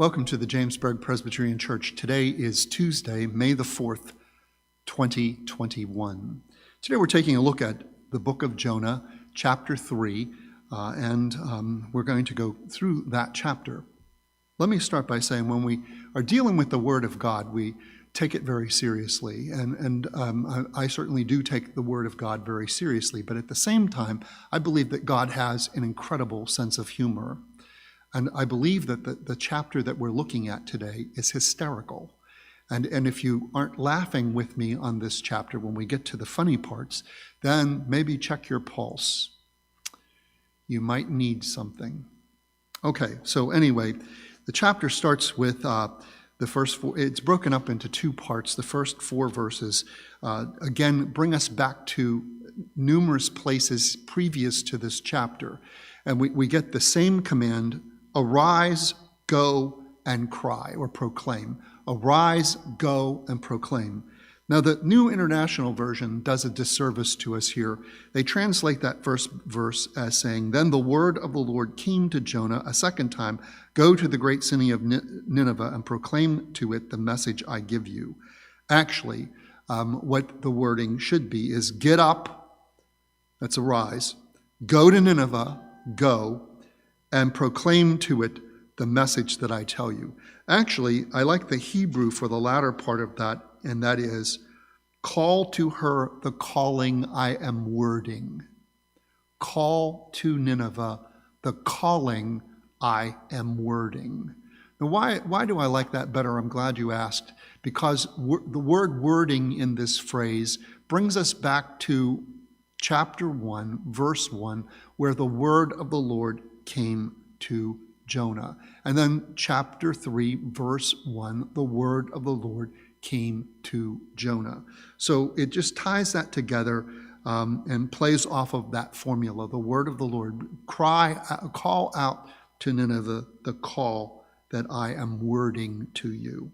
Welcome to the Jamesburg Presbyterian Church. Today is Tuesday, May the 4th, 2021. Today we're taking a look at the book of Jonah, chapter 3, and we're going to go through that chapter. Let me start by saying when we are dealing with the Word of God, we take it very seriously, and I certainly do take the Word of God very seriously, but at the same time, I believe that God has an incredible sense of humor. And I believe that the chapter that we're looking at today is hysterical. And if you aren't laughing with me on this chapter when we get to the funny parts, then maybe check your pulse. You might need something. Okay, so anyway, the chapter starts with the first four. It's broken up into two parts. The first four verses, again, bring us back to numerous places previous to this chapter. And we get the same command: arise, go, and cry, or proclaim. Arise, go, and proclaim. Now, the New International Version does a disservice to us here. They translate that first verse as saying, "Then the word of the Lord came to Jonah a second time, go to the great city of Nineveh and proclaim to it the message I give you." Actually, what the wording should be is get up, that's arise, go to Nineveh, go, and proclaim to it the message that I tell you. Actually, I like the Hebrew for the latter part of that, and that is, call to her the calling I am wording. Call to Nineveh the calling I am wording. Now, why do I like that better? I'm glad you asked. Because the word wording in this phrase brings us back to chapter 1, verse 1, where the word of the Lord came to Jonah. And then chapter 3, verse 1, the word of the Lord came to Jonah. So it just ties that together and plays off of that formula. The word of the Lord, call out to Nineveh the call that I am wording to you.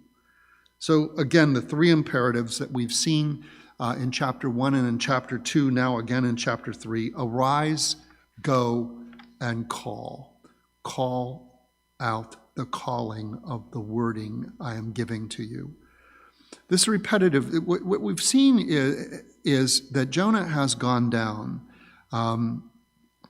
So again, the three imperatives that we've seen in chapter 1 and in chapter 2, now again in chapter 3, arise, go, and call. Call out the calling of the wording I am giving to you. This repetitive, what we've seen is that Jonah has gone down.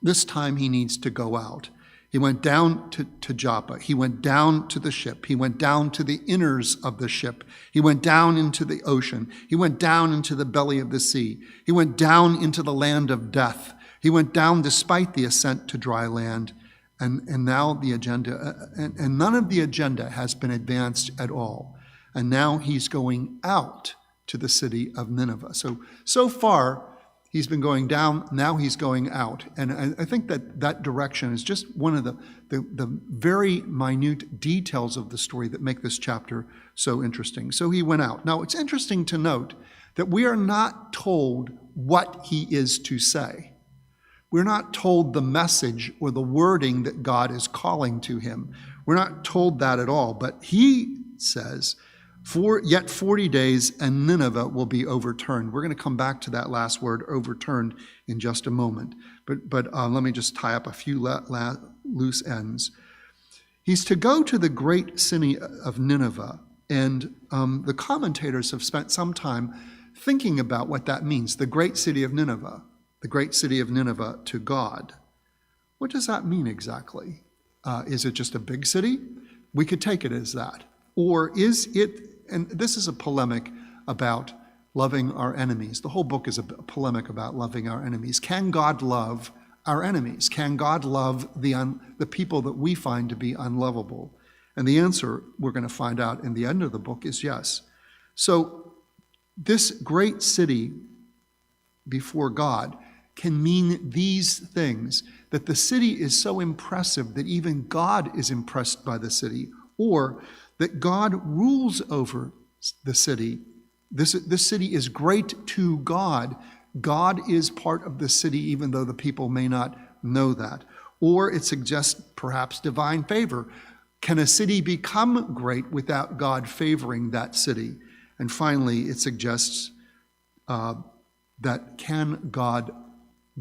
This time he needs to go out. He went down to Joppa. He went down to the ship. He went down to the inners of the ship. He went down into the ocean. He went down into the belly of the sea. He went down into the land of death. He went down despite the ascent to dry land. And now the agenda, and none of the agenda has been advanced at all. And now he's going out to the city of Nineveh. So far, he's been going down, now he's going out. And I think that direction is just one of the very minute details of the story that make this chapter so interesting. So he went out. Now, it's interesting to note that we are not told what he is to say. We're not told the message or the wording that God is calling to him. We're not told that at all. But he says, yet 40 days and Nineveh will be overturned. We're going to come back to that last word, overturned, in just a moment. But let me just tie up a few loose ends. He's to go to the great city of Nineveh. And the commentators have spent some time thinking about what that means, the great city of Nineveh. The great city of Nineveh to God. What does that mean exactly? Is it just a big city? We could take it as that. Or is it, and this is a polemic about loving our enemies. The whole book is a polemic about loving our enemies. Can God love our enemies? Can God love the people that we find to be unlovable? And the answer we're going to find out in the end of the book is yes. So this great city before God can mean these things, that the city is so impressive that even God is impressed by the city, or that God rules over the city. This city is great to God. God is part of the city, even though the people may not know that. Or it suggests perhaps divine favor. Can a city become great without God favoring that city? And finally, it suggests that can God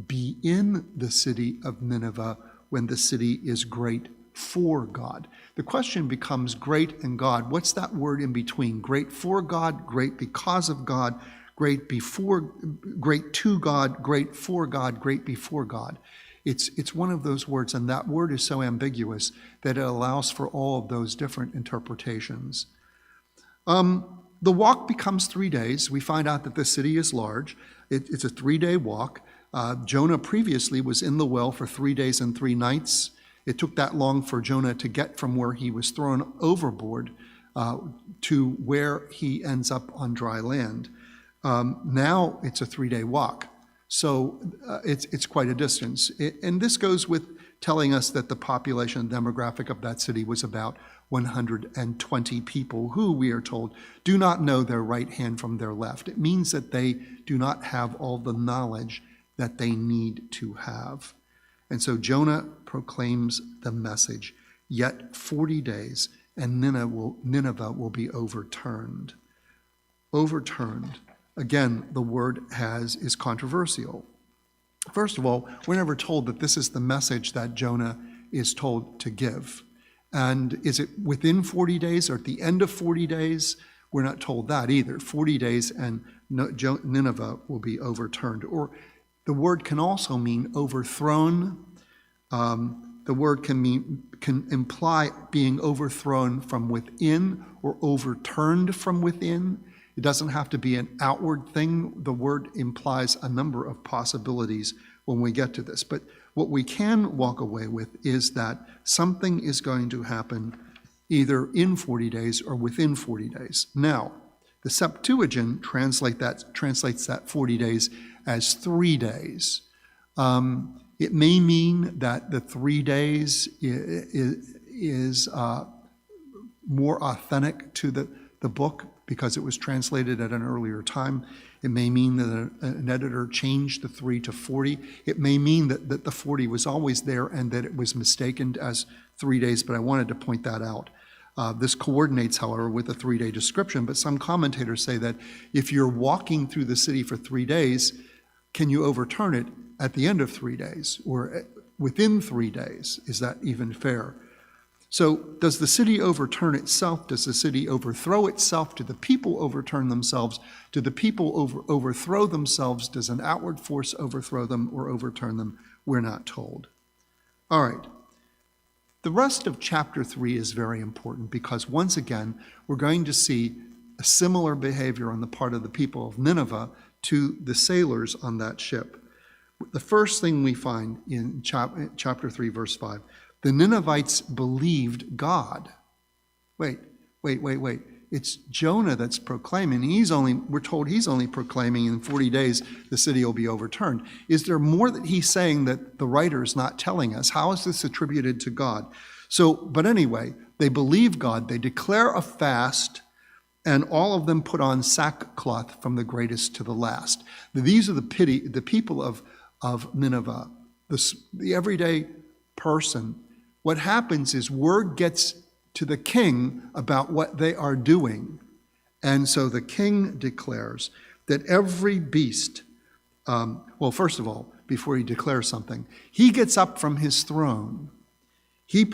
be in the city of Nineveh when the city is great for God. The question becomes great in God. What's that word in between? Great for God, great because of God, great before, great to God, great for God, great before God. It's one of those words, and that word is so ambiguous that it allows for all of those different interpretations. The walk becomes 3 days. We find out that the city is large. It's a 3-day walk. Jonah previously was in the well for 3 days and 3 nights. It took that long for Jonah to get from where he was thrown overboard to where he ends up on dry land. Now it's a 3-day walk. So it's quite a distance. And this goes with telling us that the population demographic of that city was about 120 people who, we are told, do not know their right hand from their left. It means that they do not have all the knowledge that they need to have. And so Jonah proclaims the message, yet 40 days and Nineveh will be overturned. Overturned. Again, the word is controversial. First of all, we're never told that this is the message that Jonah is told to give. And is it within 40 days or at the end of 40 days? We're not told that either. 40 days and Nineveh will be overturned. Or the word can also mean overthrown. The word can imply being overthrown from within or overturned from within. It doesn't have to be an outward thing. The word implies a number of possibilities when we get to this. But what we can walk away with is that something is going to happen either in 40 days or within 40 days. Now, the Septuagint translates that 40 days as 3 days. It may mean that the 3 days is more authentic to the book because it was translated at an earlier time. It may mean that an editor changed the 3 to 40. It may mean that the 40 was always there and that it was mistaken as 3 days, but I wanted to point that out. This coordinates, however, with a 3-day description, but some commentators say that if you're walking through the city for 3 days, can you overturn it at the end of 3 days or within 3 days? Is that even fair? So does the city overturn itself? Does the city overthrow itself? Do the people overturn themselves? Do the people overthrow themselves? Does an outward force overthrow them or overturn them? We're not told. All right. The rest of chapter 3 is very important because once again, we're going to see a similar behavior on the part of the people of Nineveh to the sailors on that ship. The first thing we find in chapter 3, verse 5, the Ninevites believed God. Wait. It's Jonah that's proclaiming. We're told he's only proclaiming in 40 days the city will be overturned. Is there more that he's saying that the writer is not telling us? How is this attributed to God? But anyway, they believe God. They declare a fast, and all of them put on sackcloth from the greatest to the last. These are the people of Nineveh, the everyday person. What happens is word gets to the king about what they are doing. And so the king declares that every beast, first of all, before he declares something, he gets up from his throne. He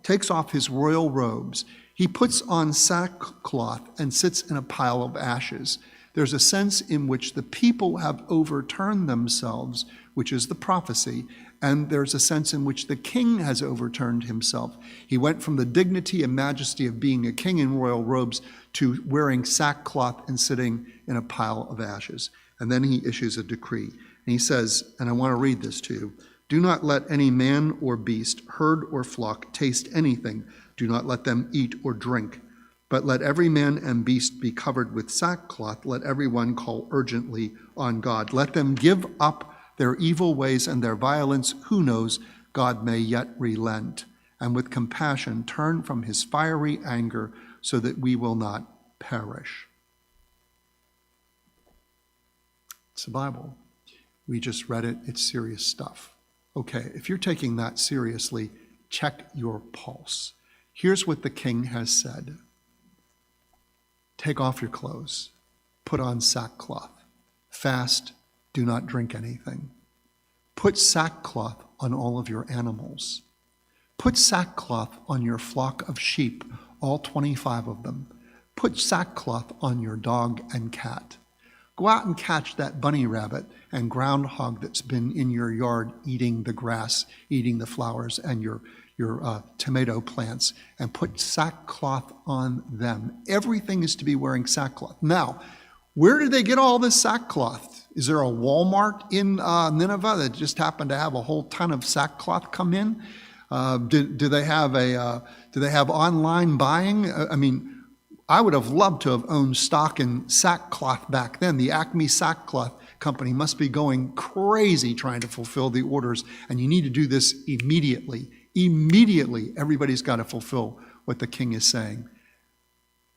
takes off his royal robes. He puts on sackcloth and sits in a pile of ashes. There's a sense in which the people have overturned themselves, which is the prophecy, and there's a sense in which the king has overturned himself. He went from the dignity and majesty of being a king in royal robes to wearing sackcloth and sitting in a pile of ashes. And then he issues a decree. And he says, and I want to read this to you, do not let any man or beast, herd or flock taste anything. Do not let them eat or drink. But let every man and beast be covered with sackcloth. Let everyone call urgently on God. Let them give up their evil ways and their violence. Who knows, God may yet relent, and with compassion turn from his fiery anger so that we will not perish. It's the Bible. We just read it. It's serious stuff. Okay, if you're taking that seriously, check your pulse. Here's what the king has said. Take off your clothes. Put on sackcloth. Fast. Do not drink anything. Put sackcloth on all of your animals. Put sackcloth on your flock of sheep, all 25 of them. Put sackcloth on your dog and cat. Go out and catch that bunny rabbit and groundhog that's been in your yard eating the grass, eating the flowers and your tomato plants, and put sackcloth on them. Everything is to be wearing sackcloth. Now, where did they get all this sackcloth? Is there a Walmart in Nineveh that just happened to have a whole ton of sackcloth come in? Do they have online buying? I mean, I would have loved to have owned stock in sackcloth back then. The Acme Sackcloth Company must be going crazy trying to fulfill the orders, and you need to do this immediately. Immediately, everybody's got to fulfill what the king is saying.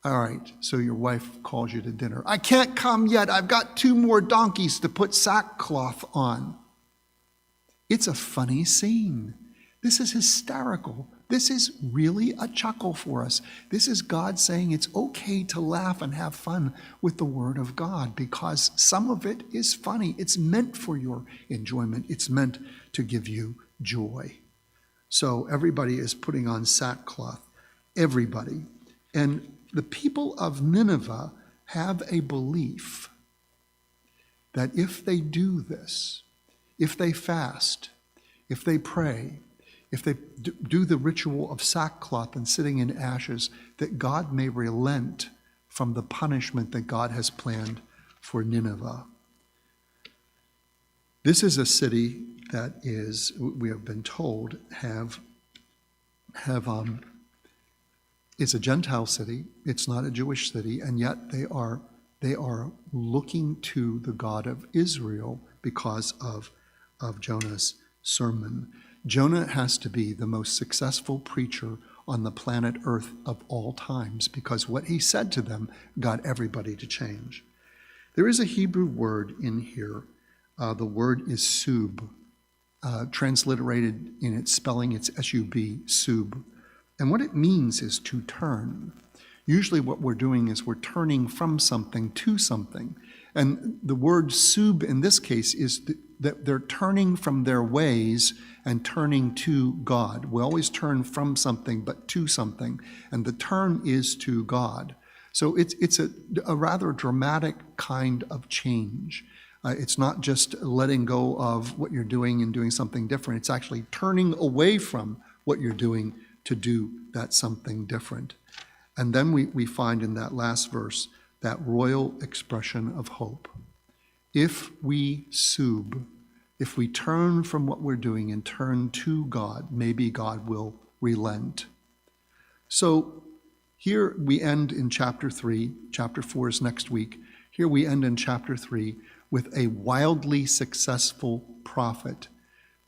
All right, so your wife calls you to dinner. I can't come yet. I've got 2 more donkeys to put sackcloth on. It's a funny scene. This is hysterical. This is really a chuckle for us. This is God saying it's okay to laugh and have fun with the Word of God because some of it is funny. It's meant for your enjoyment. It's meant to give you joy. So everybody is putting on sackcloth. Everybody. And the people of Nineveh have a belief that if they do this, if they fast, if they pray, if they do the ritual of sackcloth and sitting in ashes, that God may relent from the punishment that God has planned for Nineveh. This is a city that is, we have been told, it's a Gentile city. It's not a Jewish city, and yet they are looking to the God of Israel because of Jonah's sermon. Jonah has to be the most successful preacher on the planet Earth of all times because what he said to them got everybody to change. There is a Hebrew word in here. The word is sub. Transliterated in its spelling, it's S-U-B, sub. And what it means is to turn. Usually what we're doing is we're turning from something to something. And the word sub in this case is that they're turning from their ways and turning to God. We always turn from something but to something, and the turn is to God. So it's a rather dramatic kind of change. It's not just letting go of what you're doing and doing something different. It's actually turning away from what you're doing to do that something different. And then we find in that last verse that royal expression of hope. If we sub, if we turn from what we're doing and turn to God, maybe God will relent. So here we end in chapter 3. Chapter 4 is next week. Here we end in chapter 3 with a wildly successful prophet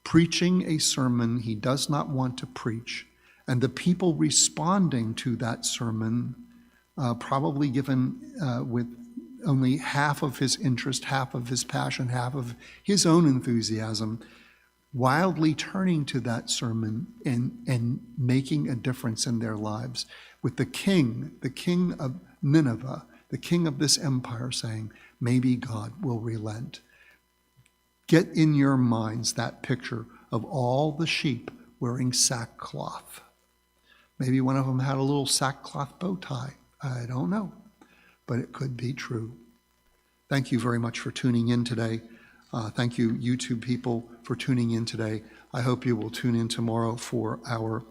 preaching a sermon he does not want to preach, and the people responding to that sermon, probably given with only half of his interest, half of his passion, half of his own enthusiasm, wildly turning to that sermon and making a difference in their lives. With the king of Nineveh, the king of this empire saying, maybe God will relent. Get in your minds that picture of all the sheep wearing sackcloth. Maybe one of them had a little sackcloth bow tie. I don't know, but it could be true. Thank you very much for tuning in today. Thank you, YouTube people, for tuning in today. I hope you will tune in tomorrow for our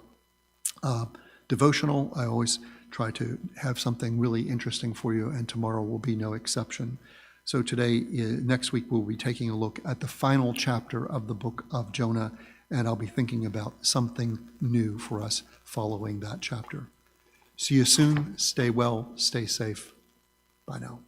devotional. I always try to have something really interesting for you, and tomorrow will be no exception. So next week, we'll be taking a look at the final chapter of the book of Jonah, and I'll be thinking about something new for us following that chapter. See you soon. Stay well. Stay safe. Bye now.